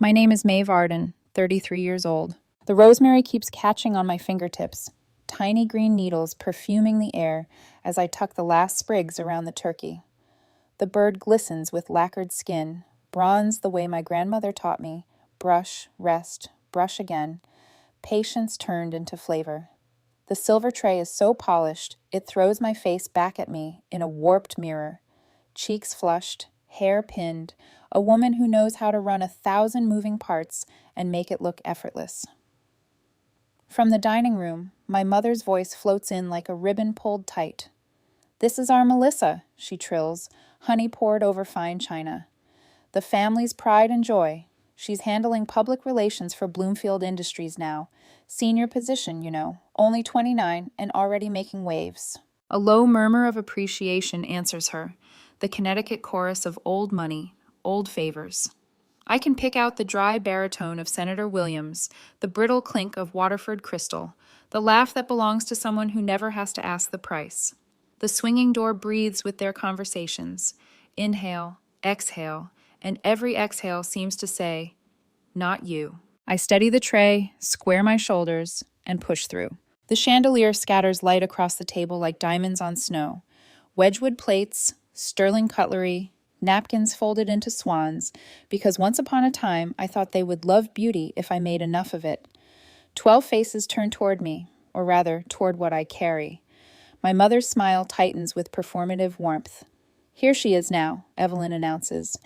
My name is Maeve Arden, 33 years old. The rosemary keeps catching on my fingertips, tiny green needles perfuming the air as I tuck the last sprigs around the turkey. The bird glistens with lacquered skin, bronze the way my grandmother taught me, brush, rest, brush again, patience turned into flavor. The silver tray is so polished, it throws my face back at me in a warped mirror. Cheeks flushed, hair pinned, a woman who knows how to run 1,000 moving parts and make it look effortless. From the dining room, my mother's voice floats in like a ribbon pulled tight. "This is our Melissa," she trills, honey poured over fine china. "The family's pride and joy. She's handling public relations for Bloomfield Industries now. Senior position, you know, only 29 and already making waves." A low murmur of appreciation answers her, the Connecticut chorus of old money, old favors. I can pick out the dry baritone of Senator Williams, the brittle clink of Waterford Crystal, the laugh that belongs to someone who never has to ask the price. The swinging door breathes with their conversations. Inhale, exhale, and every exhale seems to say, "Not you." I steady the tray, square my shoulders, and push through. The chandelier scatters light across the table like diamonds on snow. Wedgwood plates, sterling cutlery, napkins folded into swans, because once upon a time I thought they would love beauty if I made enough of it. 12 faces turn toward me, or rather, toward what I carry. My mother's smile tightens with performative warmth. "Here she is now," Evelyn announces.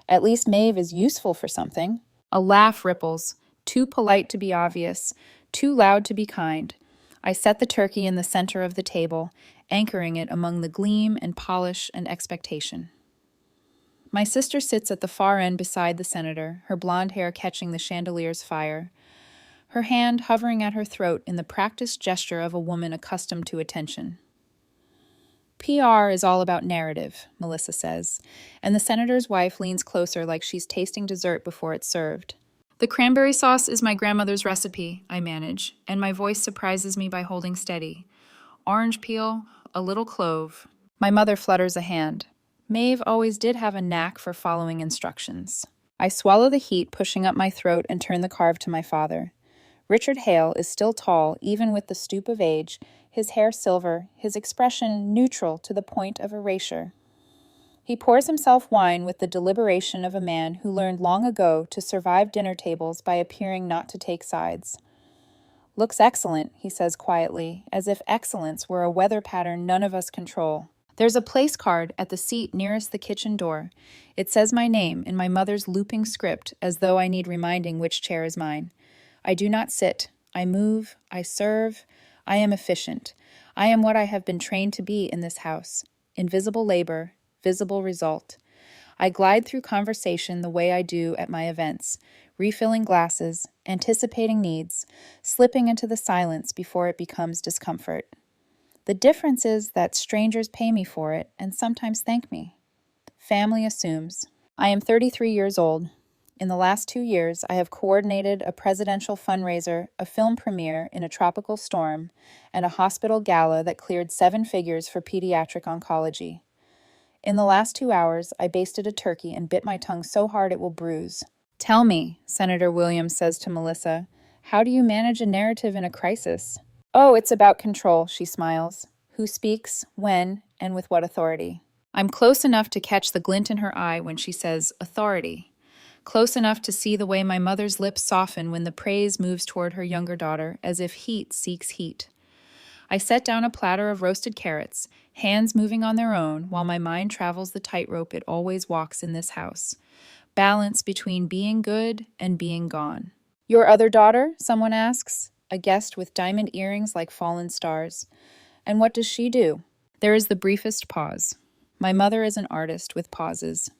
"At least Maeve is useful for something." A laugh ripples, too polite to be obvious, too loud to be kind. I set the turkey in the center of the table, anchoring it among the gleam and polish and expectation. My sister sits at the far end beside the senator, her blonde hair catching the chandelier's fire, her hand hovering at her throat in the practiced gesture of a woman accustomed to attention. "PR is all about narrative," Melissa says, and the senator's wife leans closer like she's tasting dessert before it's served. "The cranberry sauce is my grandmother's recipe," I manage, and my voice surprises me by holding steady. "Orange peel, a little clove." My mother flutters a hand. Maeve always did have a knack for following instructions. I swallow the heat pushing up my throat and turn the carve to my father. Richard Hale is still tall, even with the stoop of age, his hair silver, his expression neutral to the point of erasure. He pours himself wine with the deliberation of a man who learned long ago to survive dinner tables by appearing not to take sides. "Looks excellent," he says quietly, as if excellence were a weather pattern none of us control. There's a place card at the seat nearest the kitchen door. It says my name in my mother's looping script, as though I need reminding which chair is mine. I do not sit. I move. I serve. I am efficient. I am what I have been trained to be in this house. Invisible labor, visible result. I glide through conversation the way I do at my events, refilling glasses, anticipating needs, slipping into the silence before it becomes discomfort. The difference is that strangers pay me for it and sometimes thank me. Family assumes. I am 33 years old. In the last 2 years, I have coordinated a presidential fundraiser, a film premiere in a tropical storm, and a hospital gala that cleared 7 figures for pediatric oncology. In the last 2 hours, I basted a turkey and bit my tongue so hard it will bruise. "Tell me," Senator Williams says to Melissa, "how do you manage a narrative in a crisis?" "Oh, it's about control," she smiles. "Who speaks, when, and with what authority?" I'm close enough to catch the glint in her eye when she says authority. Close enough to see the way my mother's lips soften when the praise moves toward her younger daughter, as if heat seeks heat. I set down a platter of roasted carrots, hands moving on their own while my mind travels the tightrope it always walks in this house. Balance between being good and being gone. "Your other daughter?" someone asks, a guest with diamond earrings like fallen stars. "And what does she do?" There is the briefest pause. My mother is an artist with pauses.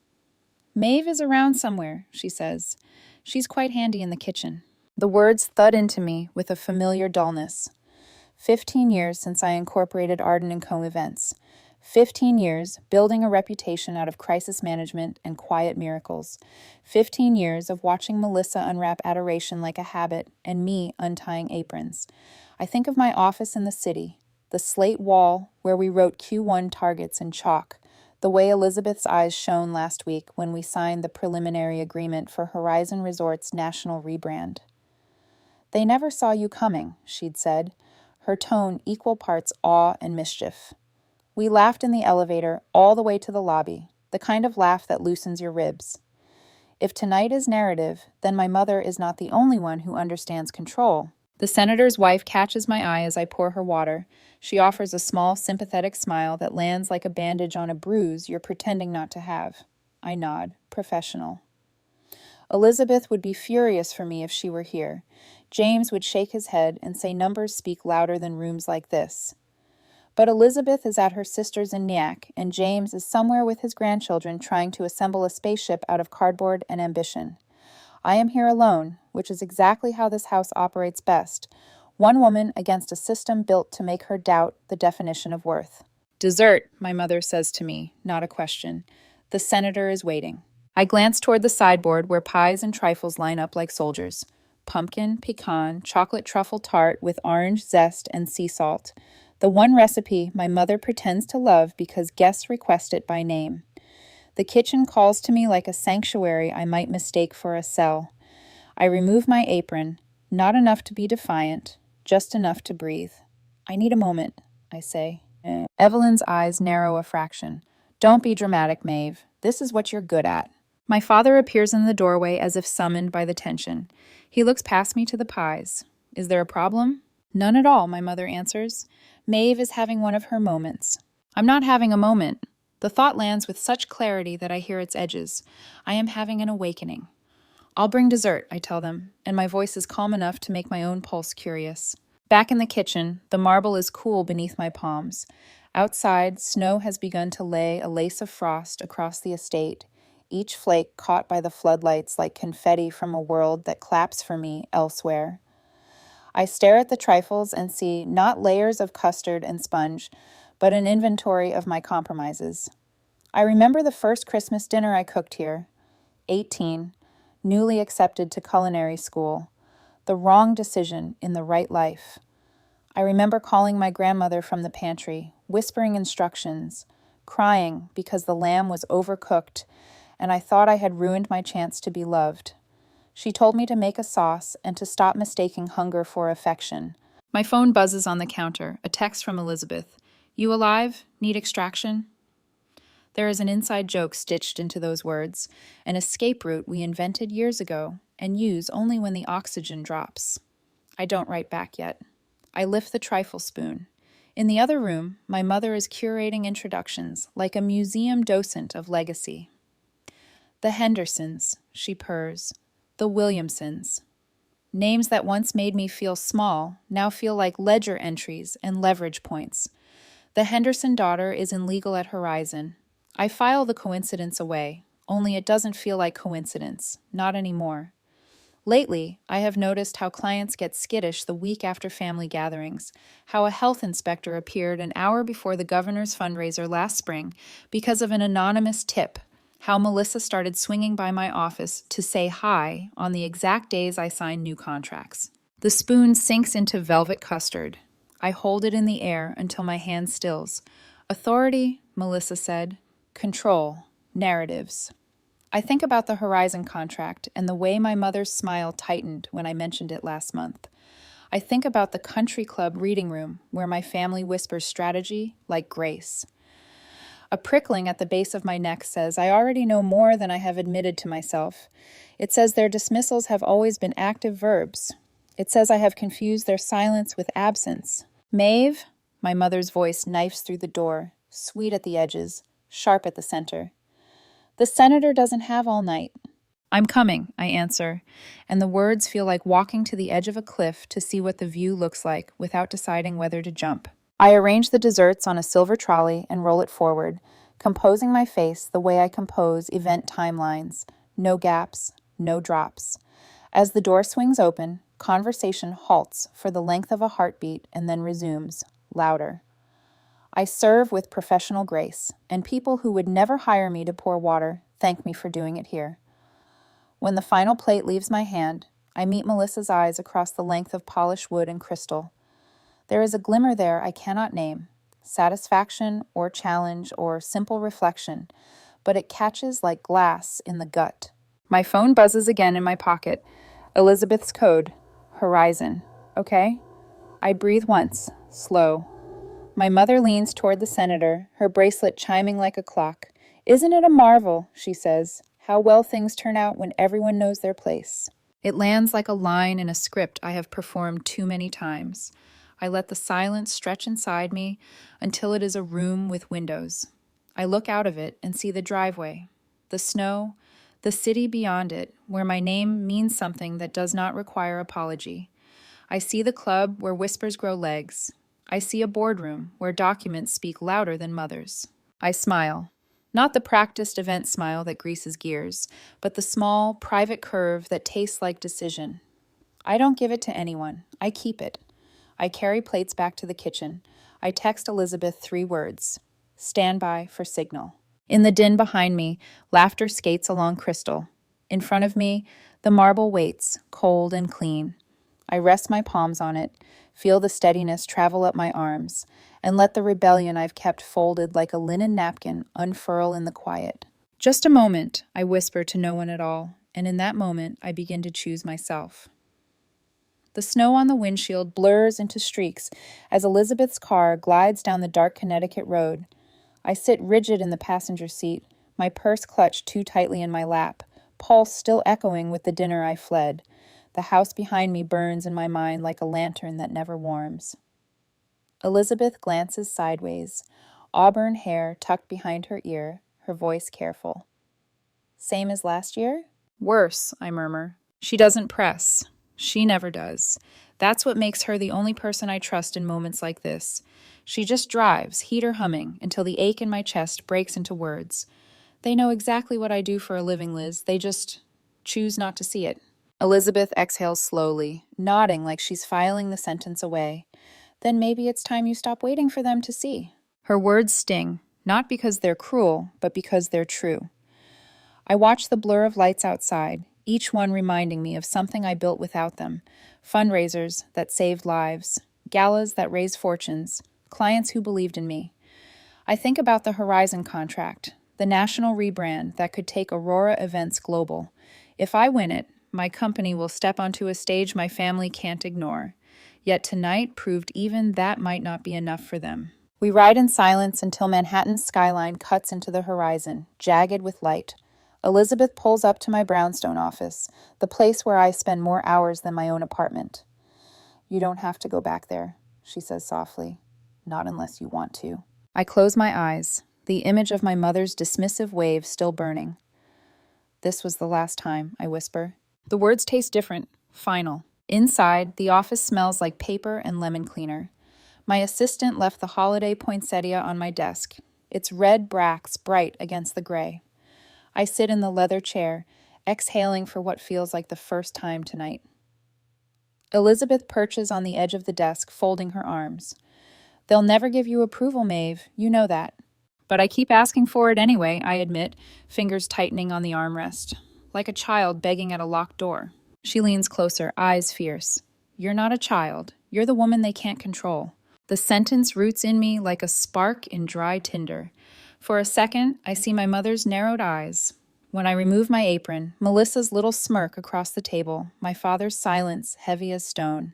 "Maeve is around somewhere," she says. "She's quite handy in the kitchen." The words thud into me with a familiar dullness. 15 years since I incorporated Arden & Co. events. 15 years building a reputation out of crisis management and quiet miracles. 15 years of watching Melissa unwrap adoration like a habit and me untying aprons. I think of my office in the city, the slate wall where we wrote Q1 targets in chalk, the way Elizabeth's eyes shone last week when we signed the preliminary agreement for Horizon Resort's national rebrand. "They never saw you coming," she'd said, her tone equal parts awe and mischief. We laughed in the elevator all the way to the lobby, the kind of laugh that loosens your ribs. If tonight is narrative, then my mother is not the only one who understands control. The senator's wife catches my eye as I pour her water. She offers a small, sympathetic smile that lands like a bandage on a bruise you're pretending not to have. I nod, professional. Elizabeth would be furious for me if she were here. James would shake his head and say numbers speak louder than rooms like this. But Elizabeth is at her sister's in Nyack, and James is somewhere with his grandchildren trying to assemble a spaceship out of cardboard and ambition. I am here alone, which is exactly how this house operates best. One woman against a system built to make her doubt the definition of worth. "Dessert," my mother says to me, not a question. The senator is waiting. I glance toward the sideboard where pies and trifles line up like soldiers. Pumpkin, pecan, chocolate truffle tart with orange zest and sea salt. The one recipe my mother pretends to love because guests request it by name. The kitchen calls to me like a sanctuary I might mistake for a cell. I remove my apron, not enough to be defiant, just enough to breathe. "I need a moment," I say. Evelyn's eyes narrow a fraction. "Don't be dramatic, Maeve. This is what you're good at." My father appears in the doorway as if summoned by the tension. He looks past me to the pies. "Is there a problem?" "None at all," my mother answers. "Maeve is having one of her moments." I'm not having a moment. The thought lands with such clarity that I hear its edges. I am having an awakening. "I'll bring dessert," I tell them, and my voice is calm enough to make my own pulse curious. Back in the kitchen, the marble is cool beneath my palms. Outside, snow has begun to lay a lace of frost across the estate, each flake caught by the floodlights like confetti from a world that claps for me elsewhere. I stare at the trifles and see not layers of custard and sponge, but an inventory of my compromises. I remember the first Christmas dinner I cooked here. 18, newly accepted to culinary school. The wrong decision in the right life. I remember calling my grandmother from the pantry, whispering instructions, crying because the lamb was overcooked, and I thought I had ruined my chance to be loved. She told me to make a sauce and to stop mistaking hunger for affection. My phone buzzes on the counter, a text from Elizabeth. "You alive? Need extraction?" There is an inside joke stitched into those words, an escape route we invented years ago and use only when the oxygen drops. I don't write back yet. I lift the trifle spoon. In the other room, my mother is curating introductions, like a museum docent of legacy. "The Hendersons," she purrs. "The Williamsons." Names that once made me feel small now feel like ledger entries and leverage points. The Henderson daughter is in legal at Horizon. I file the coincidence away, only it doesn't feel like coincidence, not anymore. Lately, I have noticed how clients get skittish the week after family gatherings, how a health inspector appeared an hour before the governor's fundraiser last spring because of an anonymous tip, how Melissa started swinging by my office to say hi on the exact days I signed new contracts. The spoon sinks into velvet custard. I hold it in the air until my hand stills. "Authority," Melissa said. "Control. Narratives." I think about the Horizon contract and the way my mother's smile tightened when I mentioned it last month. I think about the country club reading room where my family whispers strategy like grace. A prickling at the base of my neck says I already know more than I have admitted to myself. It says their dismissals have always been active verbs. It says I have confused their silence with absence. "Maeve," my mother's voice knifes through the door, sweet at the edges, sharp at the center. "The senator doesn't have all night." "I'm coming," I answer, and the words feel like walking to the edge of a cliff to see what the view looks like without deciding whether to jump. I arrange the desserts on a silver trolley and roll it forward, composing my face the way I compose event timelines. No gaps, no drops. As the door swings open, conversation halts for the length of a heartbeat and then resumes, louder. I serve with professional grace, and people who would never hire me to pour water thank me for doing it here. When the final plate leaves my hand, I meet Melissa's eyes across the length of polished wood and crystal. There is a glimmer there I cannot name, satisfaction or challenge or simple reflection, but it catches like glass in the gut. My phone buzzes again in my pocket. Elizabeth's code. Horizon. Okay? I breathe once, slow. My mother leans toward the senator, her bracelet chiming like a clock. Isn't it a marvel, she says, how well things turn out when everyone knows their place? It lands like a line in a script I have performed too many times. I let the silence stretch inside me until it is a room with windows. I look out of it and see the driveway, the snow, the city beyond it, where my name means something that does not require apology. I see the club where whispers grow legs. I see a boardroom where documents speak louder than mothers. I smile. Not the practiced event smile that greases gears, but the small, private curve that tastes like decision. I don't give it to anyone. I keep it. I carry plates back to the kitchen. I text Elizabeth 3 words. Stand by for signal. In the din behind me, laughter skates along crystal. In front of me, the marble waits, cold and clean. I rest my palms on it, feel the steadiness travel up my arms, and let the rebellion I've kept folded like a linen napkin unfurl in the quiet. Just a moment, I whisper to no one at all, and in that moment, I begin to choose myself. The snow on the windshield blurs into streaks as Elizabeth's car glides down the dark Connecticut road. I sit rigid in the passenger seat, my purse clutched too tightly in my lap, pulse still echoing with the dinner I fled. The house behind me burns in my mind like a lantern that never warms. Elizabeth glances sideways, auburn hair tucked behind her ear, her voice careful. Same as last year? Worse, I murmur. She doesn't press. She never does. That's what makes her the only person I trust in moments like this. She just drives, heater humming, until the ache in my chest breaks into words. They know exactly what I do for a living, Liz. They just choose not to see it. Elizabeth exhales slowly, nodding like she's filing the sentence away. Then maybe it's time you stop waiting for them to see. Her words sting, not because they're cruel, but because they're true. I watch the blur of lights outside, each one reminding me of something I built without them. Fundraisers that saved lives, galas that raised fortunes, clients who believed in me. I think about the Horizon contract, the national rebrand that could take Aurora events global. If I win it, my company will step onto a stage my family can't ignore. Yet tonight proved even that might not be enough for them. We ride in silence until Manhattan's skyline cuts into the horizon, jagged with light. Elizabeth pulls up to my brownstone office, the place where I spend more hours than my own apartment. You don't have to go back there, she says softly. Not unless you want to. I close my eyes, the image of my mother's dismissive wave still burning. This was the last time, I whisper. The words taste different, final. Inside, the office smells like paper and lemon cleaner. My assistant left the holiday poinsettia on my desk, its red bracts bright against the gray. I sit in the leather chair, exhaling for what feels like the first time tonight. Elizabeth perches on the edge of the desk, folding her arms. They'll never give you approval, Maeve, you know that. But I keep asking for it anyway, I admit, fingers tightening on the armrest, like a child begging at a locked door. She leans closer, eyes fierce. You're not a child. You're the woman they can't control. The sentence roots in me like a spark in dry tinder. For a second, I see my mother's narrowed eyes. When I remove my apron, Melissa's little smirk across the table, my father's silence heavy as stone.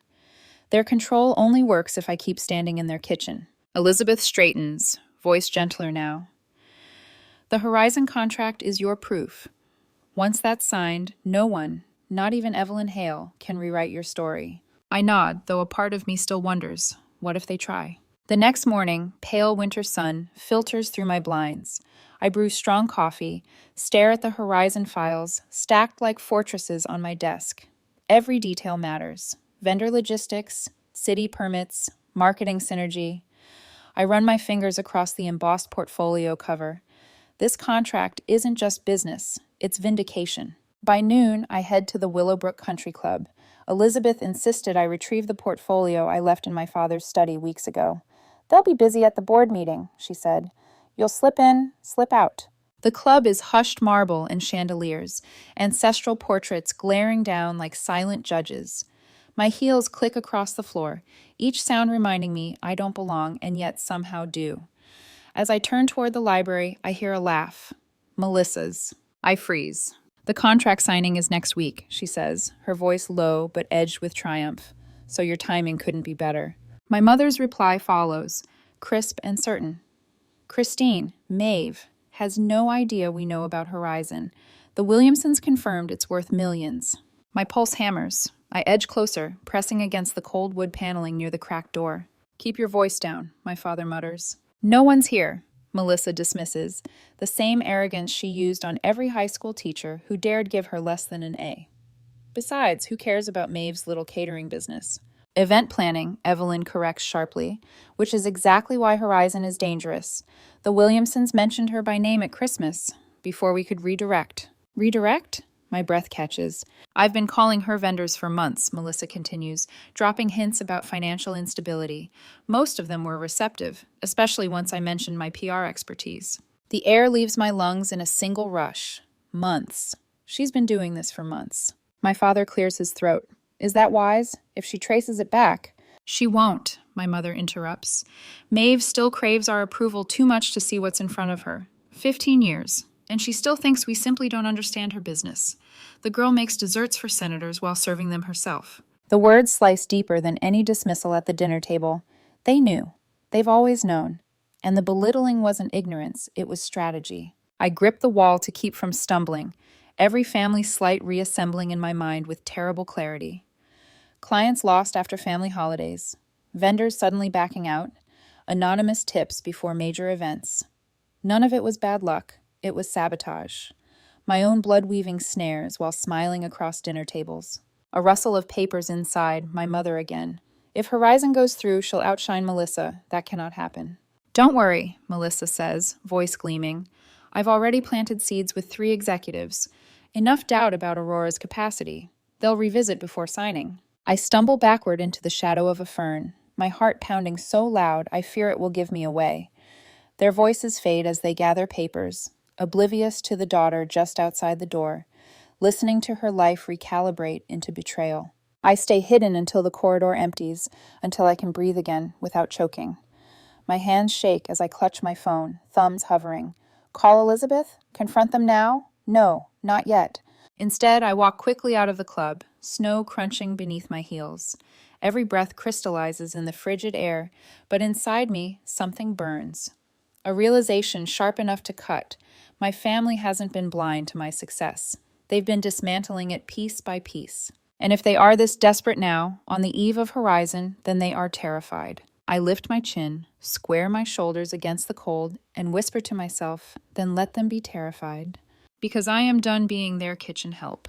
Their control only works if I keep standing in their kitchen. Elizabeth straightens, voice gentler now. The Horizon contract is your proof. Once that's signed, no one, not even Evelyn Hale, can rewrite your story. I nod, though a part of me still wonders, what if they try? The next morning, pale winter sun filters through my blinds. I brew strong coffee, stare at the Horizon files, stacked like fortresses on my desk. Every detail matters. Vendor logistics, city permits, marketing synergy. I run my fingers across the embossed portfolio cover. This contract isn't just business, it's vindication. By noon, I head to the Willowbrook Country Club. Elizabeth insisted I retrieve the portfolio I left in my father's study weeks ago. They'll be busy at the board meeting, she said. You'll slip in, slip out. The club is hushed marble and chandeliers, ancestral portraits glaring down like silent judges. My heels click across the floor, each sound reminding me I don't belong and yet somehow do. As I turn toward the library, I hear a laugh. Melissa's. I freeze. The contract signing is next week, she says, her voice low but edged with triumph. So your timing couldn't be better. My mother's reply follows, crisp and certain. Christine, Maeve, has no idea we know about Horizon. The Williamsons confirmed it's worth millions. My pulse hammers. I edge closer, pressing against the cold wood paneling near the cracked door. Keep your voice down, my father mutters. No one's here, Melissa dismisses, the same arrogance she used on every high school teacher who dared give her less than an A. Besides, who cares about Maeve's little catering business? Event planning, Evelyn corrects sharply, which is exactly why Horizon is dangerous. The Williamsons mentioned her by name at Christmas, before we could redirect. Redirect? My breath catches. I've been calling her vendors for months, Melissa continues, dropping hints about financial instability. Most of them were receptive, especially once I mentioned my PR expertise. The air leaves my lungs in a single rush. Months. She's been doing this for months. My father clears his throat. Is that wise? If she traces it back? She won't, my mother interrupts. Maeve still craves our approval too much to see what's in front of her. 15 years. And she still thinks we simply don't understand her business. The girl makes desserts for senators while serving them herself. The words slice deeper than any dismissal at the dinner table. They knew. They've always known. And the belittling wasn't ignorance, it was strategy. I grip the wall to keep from stumbling, every family slight reassembling in my mind with terrible clarity. Clients lost after family holidays. Vendors suddenly backing out. Anonymous tips before major events. None of it was bad luck. It was sabotage. My own blood-weaving snares while smiling across dinner tables. A rustle of papers inside, my mother again. If Horizon goes through, she'll outshine Melissa. That cannot happen. Don't worry, Melissa says, voice gleaming. I've already planted seeds with 3 executives. Enough doubt about Aurora's capacity. They'll revisit before signing. I stumble backward into the shadow of a fern, my heart pounding so loud I fear it will give me away. Their voices fade as they gather papers, oblivious to the daughter just outside the door, listening to her life recalibrate into betrayal. I stay hidden until the corridor empties, until I can breathe again without choking. My hands shake as I clutch my phone, thumbs hovering. Call Elizabeth? Confront them now? No, not yet. Instead, I walk quickly out of the club, snow crunching beneath my heels. Every breath crystallizes in the frigid air, but inside me, something burns. A realization sharp enough to cut. My family hasn't been blind to my success. They've been dismantling it piece by piece. And if they are this desperate now, on the eve of Horizon, then they are terrified. I lift my chin, square my shoulders against the cold, and whisper to myself, then let them be terrified. Because I am done being their kitchen help.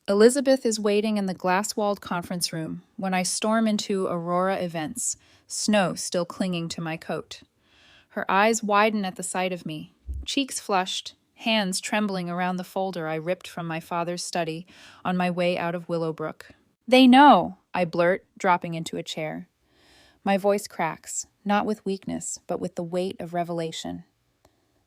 Elizabeth is waiting in the glass-walled conference room when I storm into Aurora Events, snow still clinging to my coat. Her eyes widen at the sight of me, cheeks flushed, hands trembling around the folder I ripped from my father's study on my way out of Willowbrook. They know, I blurt, dropping into a chair. My voice cracks, not with weakness, but with the weight of revelation.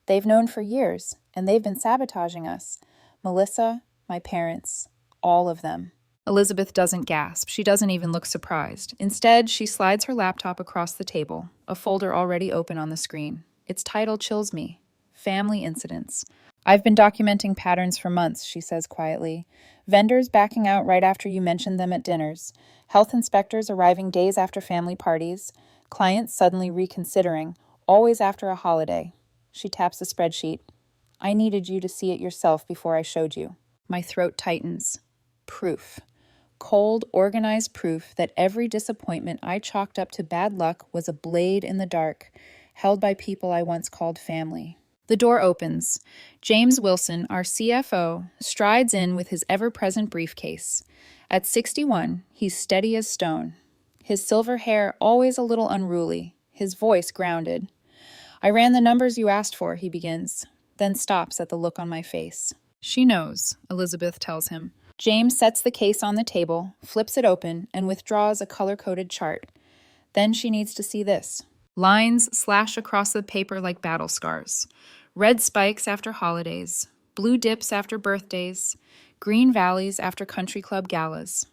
They've known for years, and they've been sabotaging us. Melissa, my parents, all of them. Elizabeth doesn't gasp. She doesn't even look surprised. Instead, she slides her laptop across the table, a folder already open on the screen. Its title chills me. Family Incidents. I've been documenting patterns for months, she says quietly. Vendors backing out right after you mentioned them at dinners. Health inspectors arriving days after family parties. Clients suddenly reconsidering, always after a holiday. She taps the spreadsheet. I needed you to see it yourself before I showed you. My throat tightens. Proof. Cold, organized proof that every disappointment I chalked up to bad luck was a blade in the dark, held by people I once called family. The door opens. James Wilson, our CFO, strides in with his ever-present briefcase. At 61, he's steady as stone. His silver hair always a little unruly, his voice grounded. I ran the numbers you asked for, he begins, then stops at the look on my face. She knows, Elizabeth tells him. James sets the case on the table, flips it open, and withdraws a color-coded chart. Then she needs to see this. Lines slash across the paper like battle scars. Red spikes after holidays. Blue dips after birthdays. Green valleys after country club galas.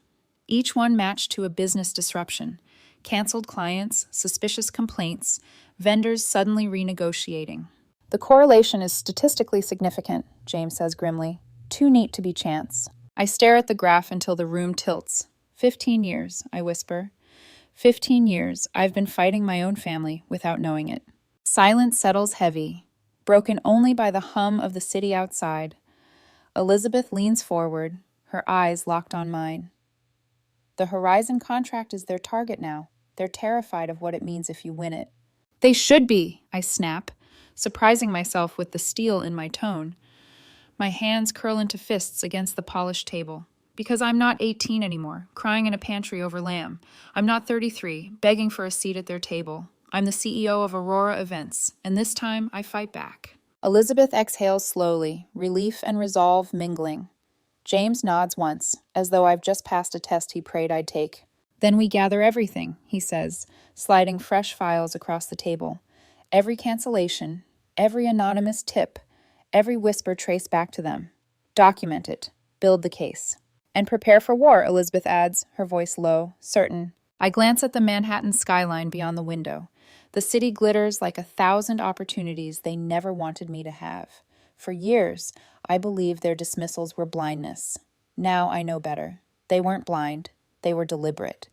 Each one matched to a business disruption. Canceled clients, suspicious complaints, vendors suddenly renegotiating. The correlation is statistically significant, James says grimly. Too neat to be chance. I stare at the graph until the room tilts. 15 years, I whisper. 15 years, I've been fighting my own family without knowing it. Silence settles heavy, broken only by the hum of the city outside. Elizabeth leans forward, her eyes locked on mine. The Horizon contract is their target now. They're terrified of what it means if you win it. They should be, I snap, surprising myself with the steel in my tone. My hands curl into fists against the polished table. Because I'm not 18 anymore, crying in a pantry over lamb. I'm not 33, begging for a seat at their table. I'm the CEO of Aurora Events, and this time I fight back. Elizabeth exhales slowly, relief and resolve mingling. James nods once, as though I've just passed a test he prayed I'd take. Then we gather everything, he says, sliding fresh files across the table. Every cancellation, every anonymous tip, every whisper traced back to them. Document it. Build the case. And prepare for war, Elizabeth adds, her voice low, certain. I glance at the Manhattan skyline beyond the window. The city glitters like 1,000 opportunities they never wanted me to have. For years, I believed their dismissals were blindness. Now I know better. They weren't blind. They were deliberate.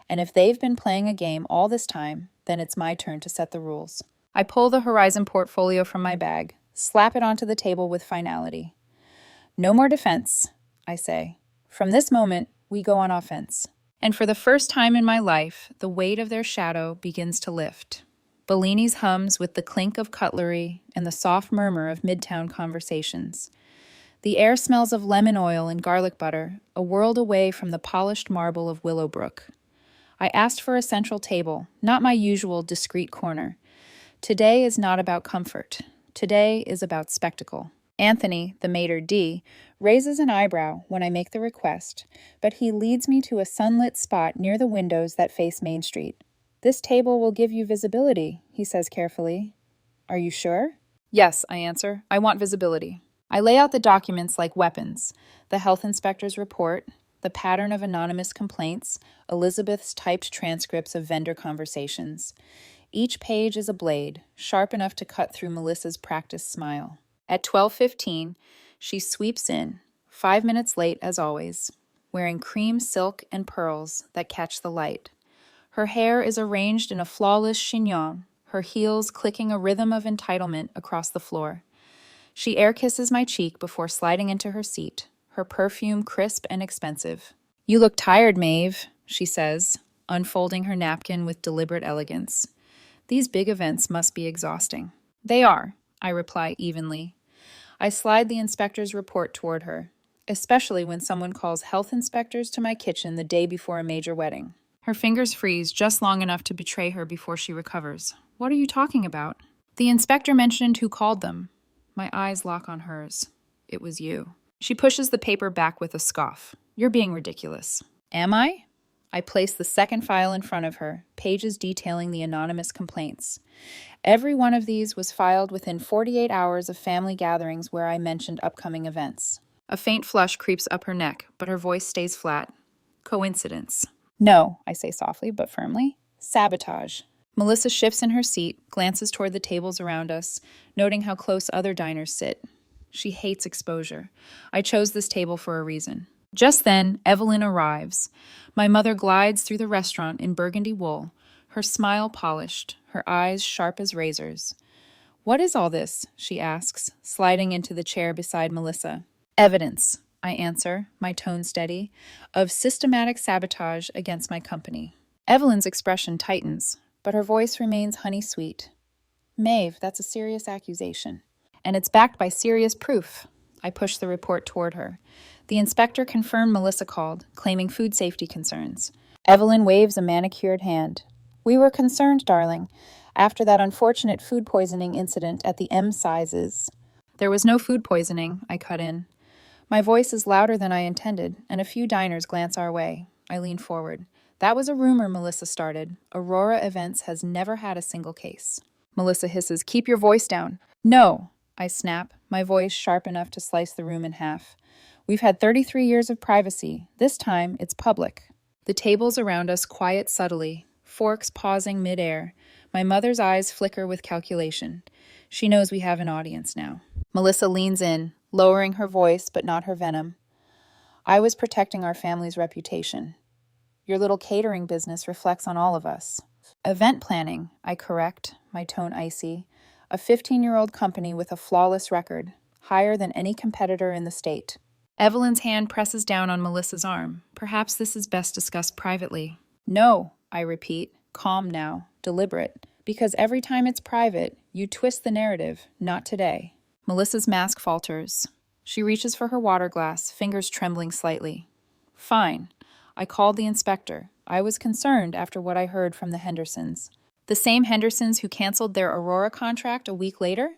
And if they've been playing a game all this time, then it's my turn to set the rules. I pull the Horizon portfolio from my bag, slap it onto the table with finality. No more defense, I say. From this moment, we go on offense. And for the first time in my life, the weight of their shadow begins to lift. Bellini's hums with the clink of cutlery and the soft murmur of midtown conversations. The air smells of lemon oil and garlic butter, a world away from the polished marble of Willowbrook. I asked for a central table, not my usual discreet corner. Today is not about comfort. Today is about spectacle. Anthony, the maitre d', raises an eyebrow when I make the request, but he leads me to a sunlit spot near the windows that face Main Street. This table will give you visibility, he says carefully. Are you sure? Yes, I answer. I want visibility. I lay out the documents like weapons, the health inspector's report, the pattern of anonymous complaints, Elizabeth's typed transcripts of vendor conversations. Each page is a blade, sharp enough to cut through Melissa's practiced smile. At 12:15, she sweeps in, 5 minutes late as always, wearing cream silk and pearls that catch the light. Her hair is arranged in a flawless chignon, her heels clicking a rhythm of entitlement across the floor. She air kisses my cheek before sliding into her seat, her perfume crisp and expensive. You look tired, Maeve, she says, unfolding her napkin with deliberate elegance. These big events must be exhausting. They are, I reply evenly. I slide the inspector's report toward her, especially when someone calls health inspectors to my kitchen the day before a major wedding. Her fingers freeze just long enough to betray her before she recovers. What are you talking about? The inspector mentioned who called them. My eyes lock on hers. It was you. She pushes the paper back with a scoff. You're being ridiculous. Am I? I place the second file in front of her, pages detailing the anonymous complaints. Every one of these was filed within 48 hours of family gatherings where I mentioned upcoming events. A faint flush creeps up her neck, but her voice stays flat. Coincidence. No, I say softly but firmly. Sabotage. Melissa shifts in her seat, glances toward the tables around us, noting how close other diners sit. She hates exposure. I chose this table for a reason. Just then, Evelyn arrives. My mother glides through the restaurant in burgundy wool, her smile polished, her eyes sharp as razors. What is all this? She asks, sliding into the chair beside Melissa. Evidence, I answer, my tone steady, of systematic sabotage against my company. Evelyn's expression tightens, but her voice remains honey-sweet. Maeve, that's a serious accusation. And it's backed by serious proof. I push the report toward her. The inspector confirmed Melissa called, claiming food safety concerns. Evelyn waves a manicured hand. We were concerned, darling, after that unfortunate food poisoning incident at the M sizes. There was no food poisoning, I cut in. My voice is louder than I intended, and a few diners glance our way. I lean forward. That was a rumor Melissa started. Aurora Events has never had a single case. Melissa hisses, keep your voice down. No, I snap, my voice sharp enough to slice the room in half. We've had 33 years of privacy. This time, it's public. The tables around us quiet subtly, forks pausing midair. My mother's eyes flicker with calculation. She knows we have an audience now. Melissa leans in, lowering her voice but not her venom. I was protecting our family's reputation. Your little catering business reflects on all of us. Event planning, I correct, my tone icy. A 15-year-old company with a flawless record, higher than any competitor in the state. Evelyn's hand presses down on Melissa's arm. Perhaps this is best discussed privately. No, I repeat, calm now, deliberate. Because every time it's private, you twist the narrative, not today. Melissa's mask falters. She reaches for her water glass, fingers trembling slightly. Fine. I called the inspector. I was concerned after what I heard from the Hendersons. The same Hendersons who canceled their Aurora contract a week later?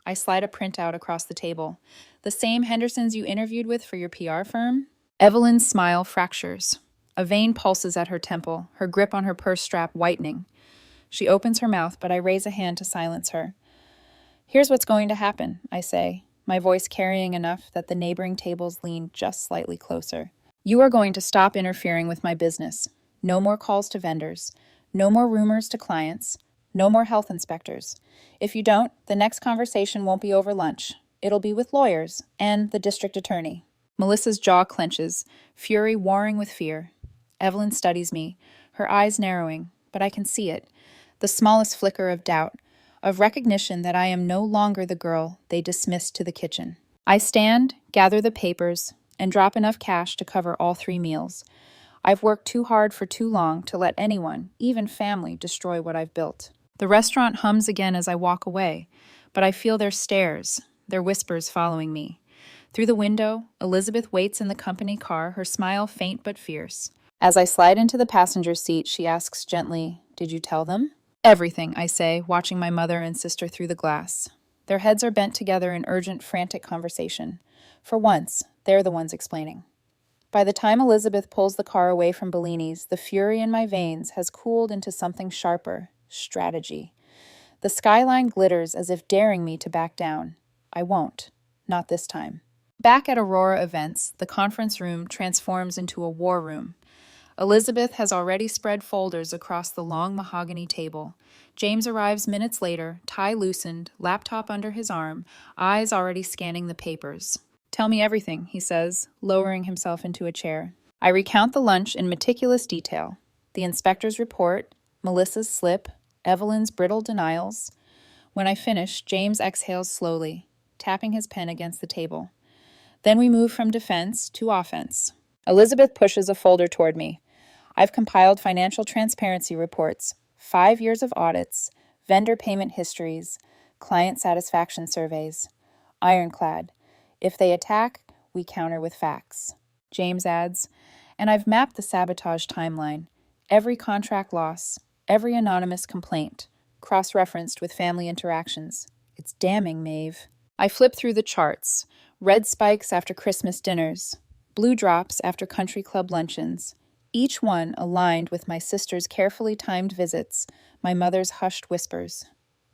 I slide a printout across the table. The same Hendersons you interviewed with for your PR firm? Evelyn's smile fractures. A vein pulses at her temple, her grip on her purse strap whitening. She opens her mouth, but I raise a hand to silence her. Here's what's going to happen, I say, my voice carrying enough that the neighboring tables lean just slightly closer. You are going to stop interfering with my business. No more calls to vendors. No more rumors to clients. No more health inspectors. If you don't, the next conversation won't be over lunch. It'll be with lawyers and the district attorney. Melissa's jaw clenches, fury warring with fear. Evelyn studies me, her eyes narrowing, but I can see it. The smallest flicker of doubt, of recognition that I am no longer the girl they dismissed to the kitchen. I stand, gather the papers, and drop enough cash to cover all 3 meals. I've worked too hard for too long to let anyone, even family, destroy what I've built. The restaurant hums again as I walk away, but I feel their stares, their whispers following me. Through the window, Elizabeth waits in the company car, her smile faint but fierce. As I slide into the passenger seat, she asks gently, "Did you tell them?" "Everything," I say, watching my mother and sister through the glass. Their heads are bent together in urgent, frantic conversation. For once, they're the ones explaining. By the time Elizabeth pulls the car away from Bellini's, the fury in my veins has cooled into something sharper, strategy. The skyline glitters as if daring me to back down. I won't. Not this time. Back at Aurora Events, the conference room transforms into a war room. Elizabeth has already spread folders across the long mahogany table. James arrives minutes later, tie loosened, laptop under his arm, eyes already scanning the papers. "Tell me everything," he says, lowering himself into a chair. I recount the lunch in meticulous detail. The inspector's report, Melissa's slip, Evelyn's brittle denials. When I finish, James exhales slowly, tapping his pen against the table. Then we move from defense to offense. Elizabeth pushes a folder toward me. I've compiled financial transparency reports, 5 years of audits, vendor payment histories, client satisfaction surveys. Ironclad. If they attack, we counter with facts. James adds, and I've mapped the sabotage timeline. Every contract loss, every anonymous complaint, cross-referenced with family interactions. It's damning, Maeve. I flip through the charts. Red spikes after Christmas dinners, blue drops after country club luncheons, each one aligned with my sister's carefully timed visits, my mother's hushed whispers.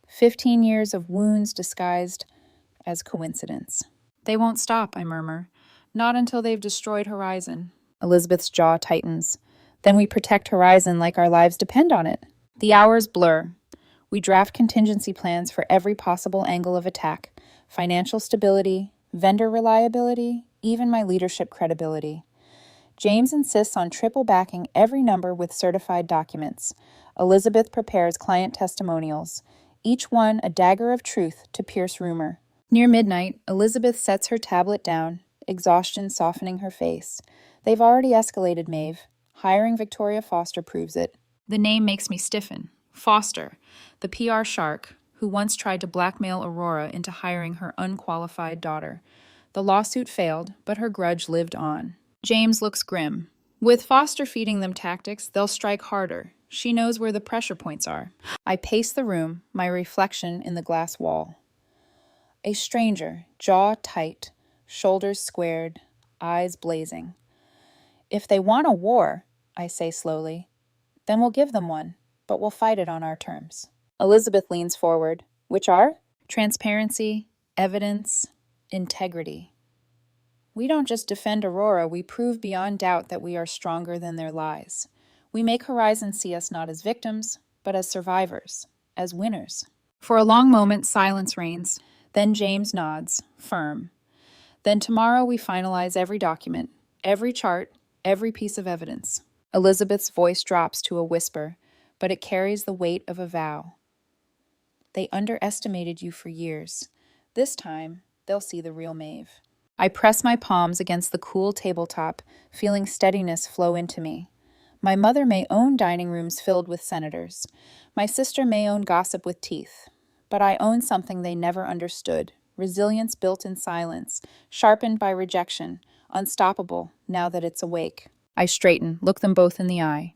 15 years of wounds disguised as coincidence. They won't stop, I murmur. Not until they've destroyed Horizon. Elizabeth's jaw tightens. Then we protect Horizon like our lives depend on it. The hours blur. We draft contingency plans for every possible angle of attack. Financial stability, vendor reliability, even my leadership credibility. James insists on triple backing every number with certified documents. Elizabeth prepares client testimonials, each one a dagger of truth to pierce rumor. Near midnight, Elizabeth sets her tablet down, exhaustion softening her face. They've already escalated, Maeve. Hiring Victoria Foster proves it. The name makes me stiffen. Foster, the PR shark, who once tried to blackmail Aurora into hiring her unqualified daughter. The lawsuit failed, but her grudge lived on. James looks grim. With Foster feeding them tactics, they'll strike harder. She knows where the pressure points are. I pace the room, my reflection in the glass wall. A stranger, jaw tight, shoulders squared, eyes blazing. If they want a war, I say slowly, then we'll give them one, but we'll fight it on our terms. Elizabeth leans forward. Which are? Transparency, evidence, integrity. We don't just defend Aurora, we prove beyond doubt that we are stronger than their lies. We make Horizon see us not as victims, but as survivors, as winners. For a long moment, silence reigns. Then James nods, firm. Then tomorrow we finalize every document, every chart, every piece of evidence. Elizabeth's voice drops to a whisper, but it carries the weight of a vow. They underestimated you for years. This time, they'll see the real Maeve. I press my palms against the cool tabletop, feeling steadiness flow into me. My mother may own dining rooms filled with senators. My sister may own gossip with teeth. But I own something they never understood. Resilience built in silence, sharpened by rejection, unstoppable now that it's awake. I straighten, look them both in the eye.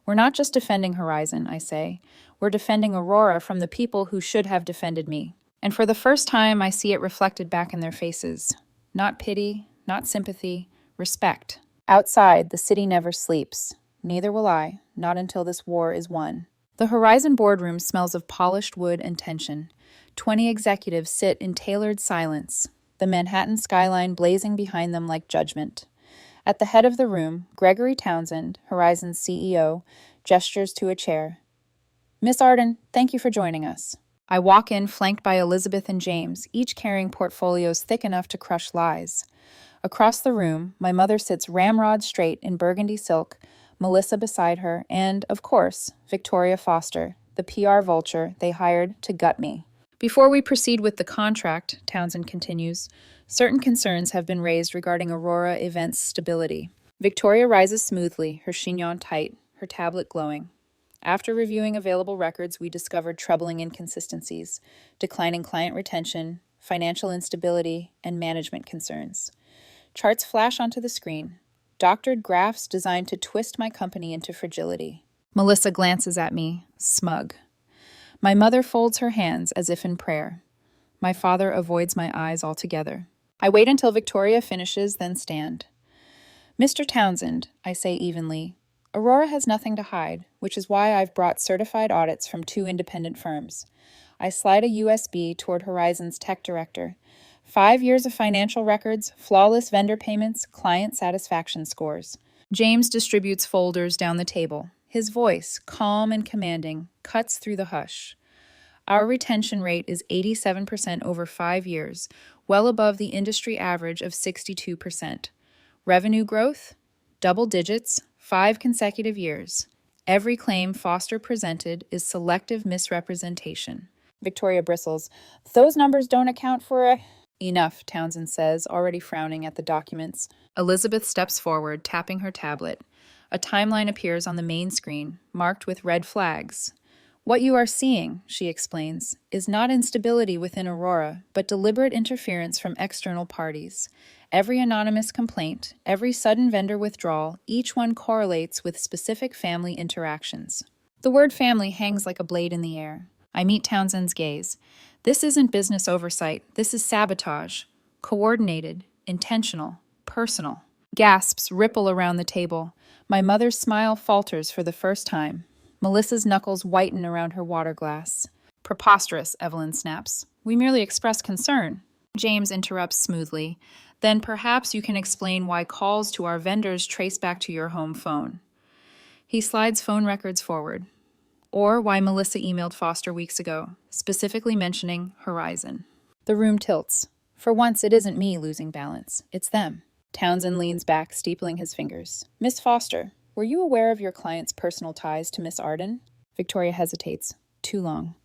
We're not just defending Horizon, I say. We're defending Aurora from the people who should have defended me. And for the first time, I see it reflected back in their faces. Not pity, not sympathy, respect. Outside, the city never sleeps. Neither will I, not until this war is won. The Horizon boardroom smells of polished wood and tension. 20 executives sit in tailored silence, the Manhattan skyline blazing behind them like judgment. At the head of the room, Gregory Townsend, Horizon's CEO, gestures to a chair. Miss Arden, thank you for joining us. I walk in flanked by Elizabeth and James, each carrying portfolios thick enough to crush lies. Across the room, my mother sits ramrod straight in burgundy silk, Melissa beside her, and, of course, Victoria Foster, the PR vulture they hired to gut me. Before we proceed with the contract, Townsend continues, certain concerns have been raised regarding Aurora Events' stability. Victoria rises smoothly, her chignon tight, her tablet glowing. After reviewing available records, we discovered troubling inconsistencies, declining client retention, financial instability, and management concerns. Charts flash onto the screen, doctored graphs designed to twist my company into fragility. Melissa glances at me, smug. My mother folds her hands as if in prayer. My father avoids my eyes altogether. I wait until Victoria finishes, then stand. Mr. Townsend, I say evenly, Aurora has nothing to hide, which is why I've brought certified audits from 2 independent firms. I slide a USB toward Horizon's tech director. 5 years of financial records, flawless vendor payments, client satisfaction scores. James distributes folders down the table. His voice, calm and commanding, cuts through the hush. Our retention rate is 87% over 5 years, well above the industry average of 62%. Revenue growth? Double digits, 5 consecutive years. Every claim Foster presented is selective misrepresentation. Victoria bristles. Those numbers don't account for a... Enough, Townsend says, already frowning at the documents. Elizabeth steps forward, tapping her tablet. A timeline appears on the main screen, marked with red flags. What you are seeing, she explains, is not instability within Aurora, but deliberate interference from external parties. Every anonymous complaint, every sudden vendor withdrawal, each one correlates with specific family interactions. The word family hangs like a blade in the air. I meet Townsend's gaze. This isn't business oversight. This is sabotage. Coordinated, intentional, personal. Gasps ripple around the table. My mother's smile falters for the first time. Melissa's knuckles whiten around her water glass. Preposterous, Evelyn snaps. We merely express concern. James interrupts smoothly. Then perhaps you can explain why calls to our vendors trace back to your home phone. He slides phone records forward. Or why Melissa emailed Foster weeks ago, specifically mentioning Horizon. The room tilts. For once, it isn't me losing balance. It's them. Townsend leans back, steepling his fingers. Miss Foster, were you aware of your client's personal ties to Miss Arden? Victoria hesitates. Too long.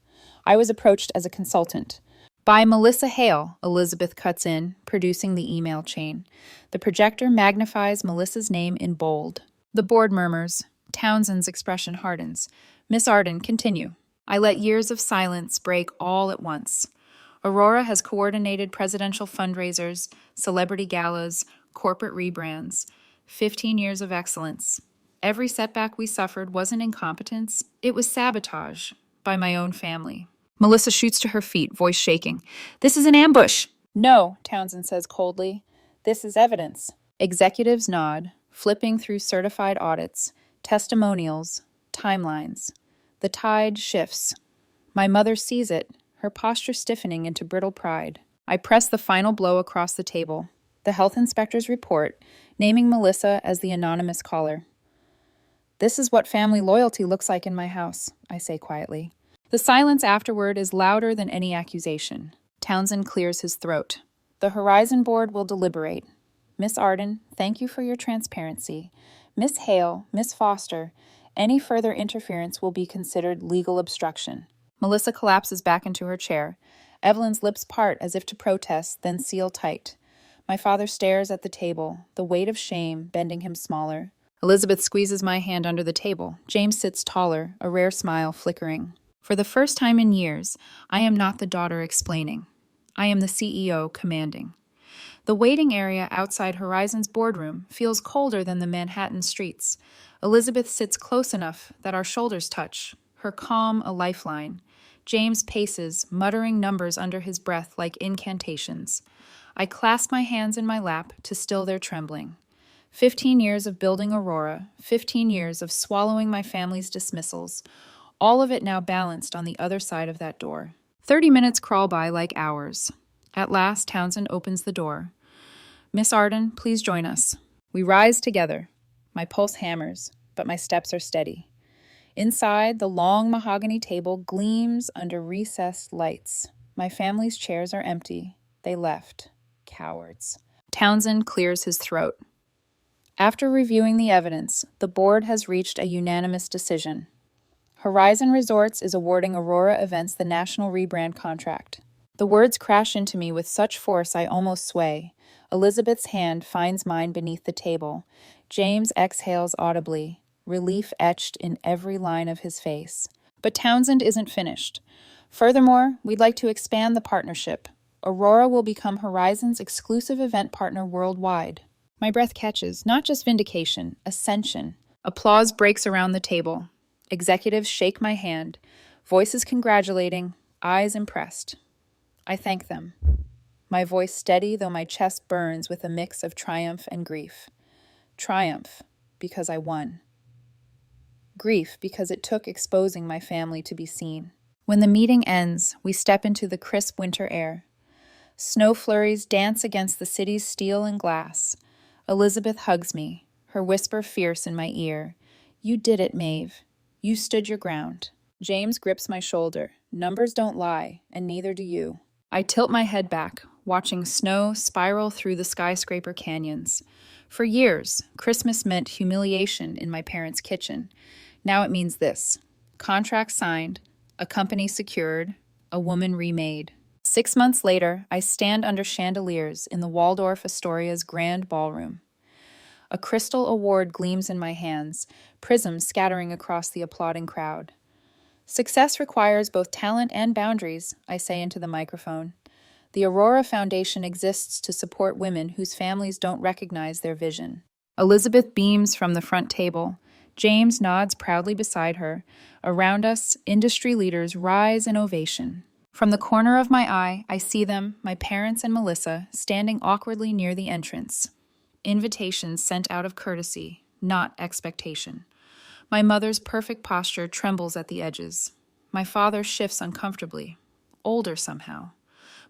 I was approached as a consultant. By Melissa Hale, Elizabeth cuts in, producing the email chain. The projector magnifies Melissa's name in bold. The board murmurs. Townsend's expression hardens. Miss Arden, continue. I let years of silence break all at once. Aurora has coordinated presidential fundraisers, celebrity galas, corporate rebrands. 15 years of excellence. Every setback we suffered wasn't incompetence, it was sabotage by my own family. Melissa shoots to her feet, voice shaking. This is an ambush! No, Townsend says coldly. This is evidence. Executives nod, flipping through certified audits, testimonials, timelines. The tide shifts. My mother sees it, her posture stiffening into brittle pride. I press the final blow across the table. The health inspector's report, naming Melissa as the anonymous caller. This is what family loyalty looks like in my house, I say quietly. The silence afterward is louder than any accusation. Townsend clears his throat. The Horizon Board will deliberate. Miss Arden, thank you for your transparency. Miss Hale, Miss Foster, any further interference will be considered legal obstruction. Melissa collapses back into her chair. Evelyn's lips part as if to protest, then seal tight. My father stares at the table, the weight of shame bending him smaller. Elizabeth squeezes my hand under the table. James sits taller, a rare smile flickering. For the first time in years, I am not the daughter explaining. I am the CEO commanding. The waiting area outside Horizon's boardroom feels colder than the Manhattan streets. Elizabeth sits close enough that our shoulders touch, her calm a lifeline. James paces, muttering numbers under his breath like incantations. I clasp my hands in my lap to still their trembling. 15 years of building Aurora, 15 years of swallowing my family's dismissals, all of it now balanced on the other side of that door. 30 minutes crawl by like hours. At last, Townsend opens the door. Miss Arden, please join us. We rise together. My pulse hammers, but my steps are steady. Inside, the long mahogany table gleams under recessed lights. My family's chairs are empty. They left. Cowards. Townsend clears his throat. After reviewing the evidence, the board has reached a unanimous decision. Horizon Resorts is awarding Aurora Events the national rebrand contract. The words crash into me with such force I almost sway. Elizabeth's hand finds mine beneath the table. James exhales audibly, relief etched in every line of his face. But Townsend isn't finished. Furthermore, we'd like to expand the partnership. Aurora will become Horizon's exclusive event partner worldwide. My breath catches, not just vindication, ascension. Applause breaks around the table. Executives shake my hand, voices congratulating, eyes impressed. I thank them. My voice steady, though my chest burns with a mix of triumph and grief. Triumph, because I won. Grief, because it took exposing my family to be seen. When the meeting ends, we step into the crisp winter air. Snow flurries dance against the city's steel and glass. Elizabeth hugs me, her whisper fierce in my ear. You did it, Maeve. You stood your ground. James grips my shoulder. Numbers don't lie, and neither do you. I tilt my head back, watching snow spiral through the skyscraper canyons. For years, Christmas meant humiliation in my parents' kitchen. Now it means this. Contract signed, a company secured, a woman remade. 6 months later, I stand under chandeliers in the Waldorf Astoria's grand ballroom. A crystal award gleams in my hands, prisms scattering across the applauding crowd. Success requires both talent and boundaries, I say into the microphone. The Aurora Foundation exists to support women whose families don't recognize their vision. Elizabeth beams from the front table. James nods proudly beside her. Around us, industry leaders rise in ovation. From the corner of my eye, I see them, my parents and Melissa, standing awkwardly near the entrance. Invitations sent out of courtesy, not expectation. My mother's perfect posture trembles at the edges. My father shifts uncomfortably, older somehow.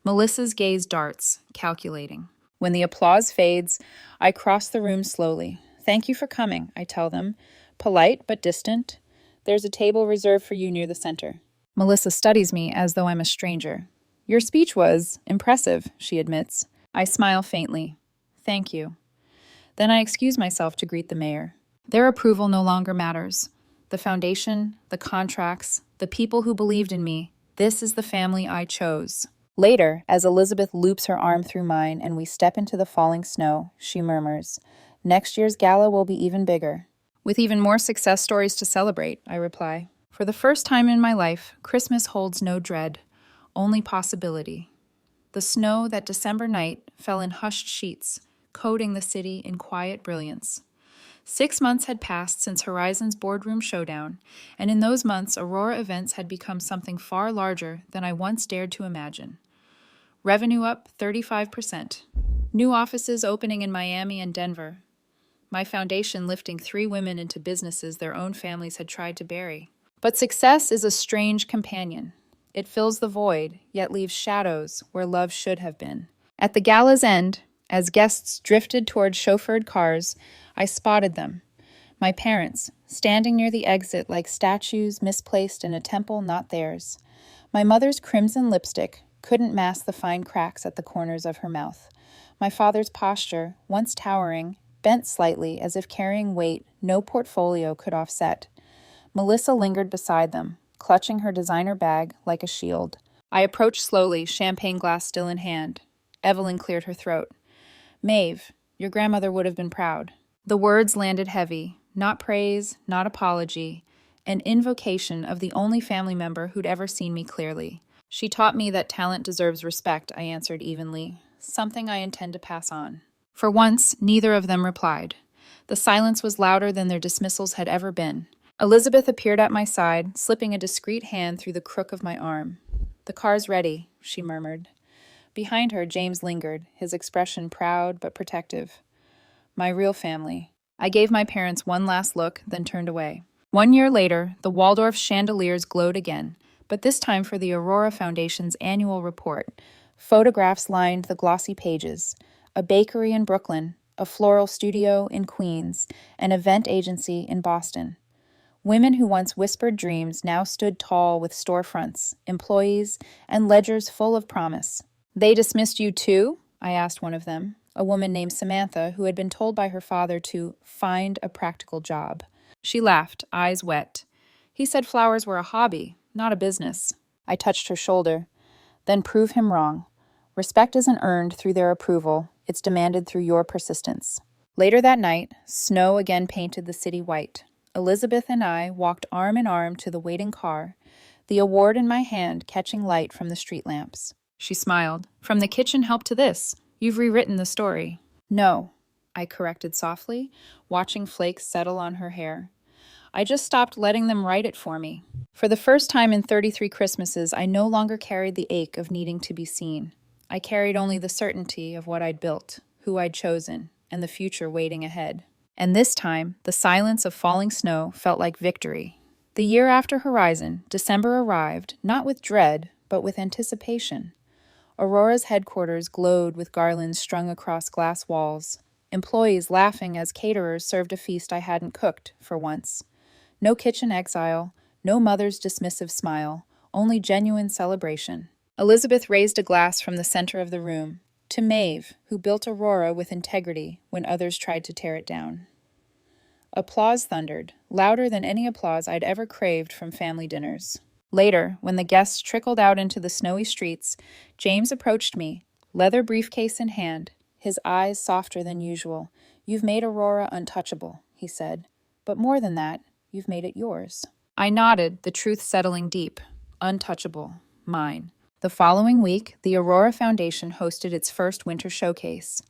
Melissa's gaze darts, calculating. When the applause fades, I cross the room slowly. Thank you for coming, I tell them, polite but distant. There's a table reserved for you near the center. Melissa studies me as though I'm a stranger. Your speech was impressive, she admits. I smile faintly. Thank you. Then I excuse myself to greet the mayor. Their approval no longer matters. The foundation, the contracts, the people who believed in me, this is the family I chose. Later, as Elizabeth loops her arm through mine and we step into the falling snow, she murmurs, next year's gala will be even bigger. With even more success stories to celebrate, I reply. For the first time in my life, Christmas holds no dread, only possibility. The snow that December night fell in hushed sheets, coating the city in quiet brilliance. 6 months had passed since Horizon's boardroom showdown, and in those months, Aurora Events had become something far larger than I once dared to imagine. Revenue up 35%. New offices opening in Miami and Denver. My foundation lifting 3 women into businesses their own families had tried to bury. But success is a strange companion. It fills the void, yet leaves shadows where love should have been. At the gala's end, As guests drifted toward chauffeured cars, I spotted them. My parents, standing near the exit like statues misplaced in a temple not theirs. My mother's crimson lipstick couldn't mask the fine cracks at the corners of her mouth. My father's posture, once towering, bent slightly as if carrying weight no portfolio could offset. Melissa lingered beside them, clutching her designer bag like a shield. I approached slowly, champagne glass still in hand. Evelyn cleared her throat. "Maeve, your grandmother would have been proud." The words landed heavy, not praise, not apology, an invocation of the only family member who'd ever seen me clearly. "She taught me that talent deserves respect," I answered evenly, something I intend to pass on. For once, neither of them replied. The silence was louder than their dismissals had ever been. Elizabeth appeared at my side, slipping a discreet hand through the crook of my arm. "The car's ready," she murmured. Behind her, James lingered, his expression proud but protective. My real family. I gave my parents one last look, then turned away. 1 year later, the Waldorf chandeliers glowed again, but this time for the Aurora Foundation's annual report. Photographs lined the glossy pages. A bakery in Brooklyn, a floral studio in Queens, an event agency in Boston. Women who once whispered dreams now stood tall with storefronts, employees, and ledgers full of promise. "They dismissed you too?" I asked one of them, a woman named Samantha who had been told by her father to find a practical job. She laughed, eyes wet. "He said flowers were a hobby, not a business." I touched her shoulder. "Then prove him wrong. Respect isn't earned through their approval, it's demanded through your persistence." Later that night, snow again painted the city white. Elizabeth and I walked arm in arm to the waiting car, the award in my hand catching light from the street lamps. She smiled. "From the kitchen help to this. You've rewritten the story." "No," I corrected softly, watching flakes settle on her hair. "I just stopped letting them write it for me." For the first time in 33 Christmases, I no longer carried the ache of needing to be seen. I carried only the certainty of what I'd built, who I'd chosen, and the future waiting ahead. And this time, the silence of falling snow felt like victory. The year after Horizon, December arrived, not with dread, but with anticipation. Aurora's headquarters glowed with garlands strung across glass walls, employees laughing as caterers served a feast I hadn't cooked, for once. No kitchen exile, no mother's dismissive smile, only genuine celebration. Elizabeth raised a glass from the center of the room, to Maeve, who built Aurora with integrity when others tried to tear it down. Applause thundered, louder than any applause I'd ever craved from family dinners. Later, when the guests trickled out into the snowy streets, James approached me, leather briefcase in hand, his eyes softer than usual. "You've made Aurora untouchable," he said. "But more than that, you've made it yours." I nodded, the truth settling deep. Untouchable. Mine. The following week, the Aurora Foundation hosted its first winter showcase.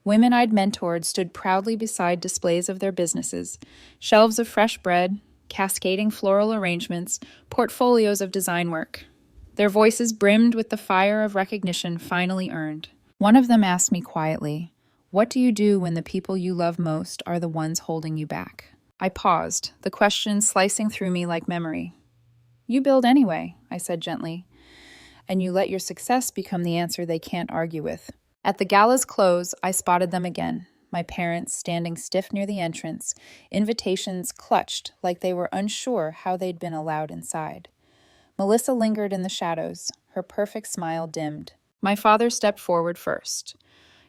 Women I'd mentored stood proudly beside displays of their businesses, shelves of fresh bread, cascading floral arrangements, portfolios of design work. Their voices brimmed with the fire of recognition finally earned. One of them asked me quietly, "What do you do when the people you love most are the ones holding you back?" I paused, the question slicing through me like memory. "You build anyway," I said gently, "and you let your success become the answer they can't argue with." At the gala's close, I spotted them again, my parents standing stiff near the entrance, invitations clutched like they were unsure how they'd been allowed inside. Melissa lingered in the shadows, her perfect smile dimmed. My father stepped forward first.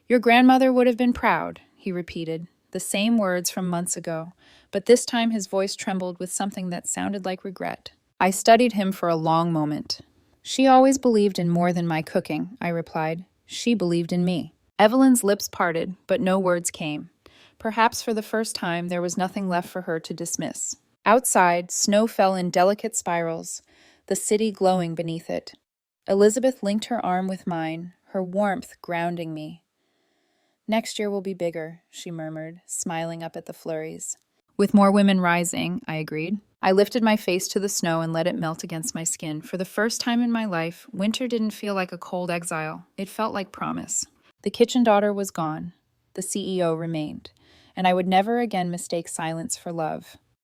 "Your grandmother would have been proud," he repeated, the same words from months ago, but this time his voice trembled with something that sounded like regret. I studied him for a long moment. "She always believed in more than my cooking," I replied. "She believed in me." Evelyn's lips parted, but no words came. Perhaps for the first time there was nothing left for her to dismiss. Outside, snow fell in delicate spirals, the city glowing beneath it. Elizabeth linked her arm with mine, her warmth grounding me. "Next year will be bigger," she murmured, smiling up at the flurries. "With more women rising," I agreed. I lifted my face to the snow and let it melt against my skin. For the first time in my life, winter didn't feel like a cold exile. It felt like promise. The kitchen daughter was gone. The CEO remained. And I would never again mistake silence for love.